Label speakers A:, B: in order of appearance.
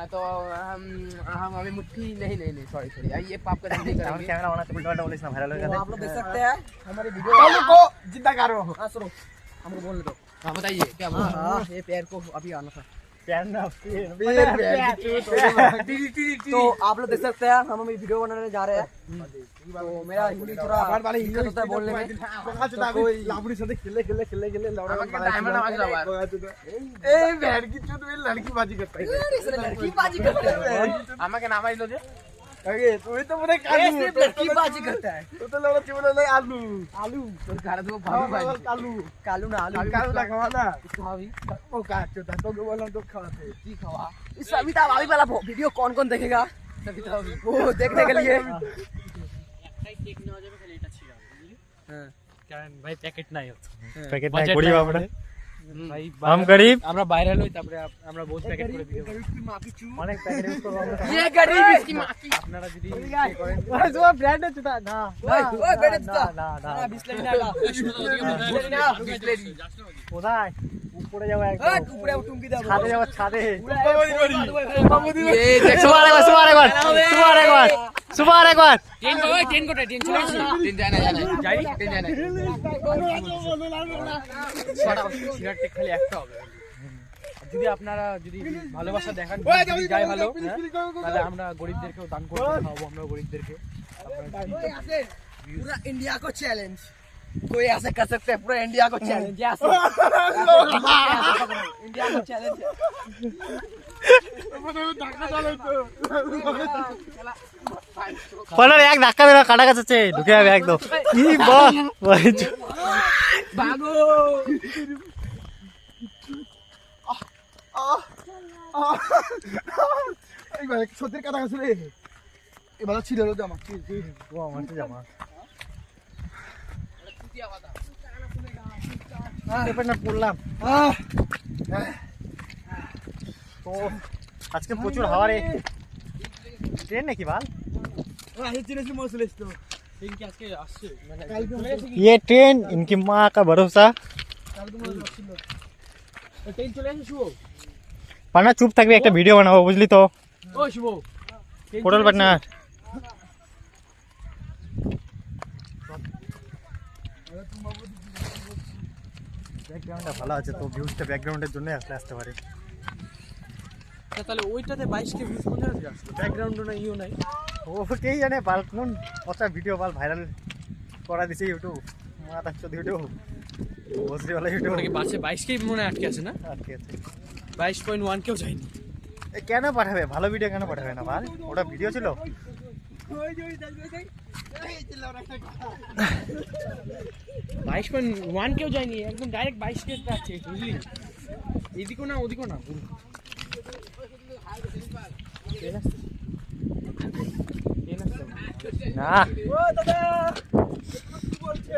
A: तो हम अभी मुट्ठी नहीं सॉरी ये पाप का नहीं करेंगे।
B: कैमरा होना तो उल्टा बोलिस ना वायरल हो जाता है।
C: आप लोग देख सकते हैं हमारी वीडियो
B: को जिंदा करो।
C: हाँ सुनो हमको बोलने दो।
A: हाँ बताइए क्या बोल रहे
C: हाँ ये पैर को अभी आना था।
B: प्यार ना
C: तो आप लोग देख सकते हैं हम अभी वीडियो बनाने जा रहे हैं। तो मेरा हिंदी थोड़ा दिक्कत होता है बोलने में।
B: लाबड़ी से खेले लड़की बाजी करता है।
C: लड़की बाजी करता है।
A: हमें क्या नाम है लोगे
B: अरे तू तो बोले
C: लड़की बाजी करता है।
B: तू तो लड़ा चिवले ले आलू
C: आलू
A: तो घर दो भाभी भाई
B: कालू
C: कालू ना आलू
B: कालू ना खवाना
A: भाभी
B: ओ का चोटा तो के बोला तो खाते
A: जी खवा
C: इस सविता भाभी वाला वीडियो कौन कौन देखेगा
A: सभी तो अभी
C: वो देखने के लिए।
D: ভাই প্যাকেট নাই
B: पैकेट ना गोड़ी बाबड़े
D: ভাই
B: हम गरीब
D: আমরা ভাইরাল হই তারপরে আমরা বহুত প্যাকেট করে দিই
B: অনেক প্যাকেট ইউজ করব আমরা
C: ये गरीब इसकी माँ की
D: আপনারা যদি
B: जो ब्रांड है चोटा ना
C: ओए बेटे
B: ना ना ना
C: बिस्लरी ना ला बिस्लरी ना बिस्लरी
B: কোথায় উপরে যাও
C: ए
B: একদম
C: ऊपर टुंगी दे
B: ছাদে যাও ছাদে
A: ये देख
B: সুপার একবার
A: ट्रेन को ट्रेन चले ट्रेन जाना जाई ट्रेन जाना
D: সিগারেট খালি একটা হবে যদি আপনারা যদি ভালোবাসা দেখান যদি যায় ভালো তাহলে আমরা গরিবদেরকেও দান করতে খাওয়াবো আমরা গরিবদেরকে
C: पूरा इंडिया को चैलेंज कोई ऐसे कर सकते हैं पूरा इंडिया को चैलेंज ऐसे इंडिया को चैलेंज
B: পড়ার এক ধাক্কা মেরে কাটা গেছে ঢুকে যাবে একদম কি বাহ
C: भागो
B: এইবার সত্যির কাটা গেছে রে এবার ছিল রে জামা ও আমার তো জামা এবার না পড়লাম তো আজকে প্রচুর হাওয়া রে ট্রেন নাকি বাল
D: ট্রেন কি আজকে আসছে মানে
B: ये ट्रेन इनकी माँ का भरोसा
D: ট্রেন চলে আসে শুভ
B: পানা চুপ থাকবে একটা ভিডিও বানাবো বুঝলি তো
D: ও শুভ
B: পটল পাটনার ব্যাকগ্রাউন্ডটা ভালো আছে তো ভিউজটা ব্যাকগ্রাউন্ডের জন্য আসতে পারে
D: তাহলে ওইটাতে 22K ভিউজ কোন জায়গা থেকে আসলো ব্যাকগ্রাউন্ডও না ইও নাই
B: ওটাই জানে বাল কোন কথা ভিডিও বাল ভাইরাল করা দিছে ইউটিউব মাথা চোদ ইউটিউব বসরি वाला ইউটিউব
D: ওটা কি বাসে 22K মনে আটকে আছে না
B: আটকে আছে
D: 22.1 কেও যায়নি
B: এ কেন পাঠাবে ভালো ভিডিও কেন পাঠাবে না বাল ওটা ভিডিও ছিল
D: 22.1 কেও যায়নি একদম ডাইরেক্ট 22K যাচ্ছে বুঝলি এদিকও না ওদিকও না
B: না
C: ओ दादा কি বলছে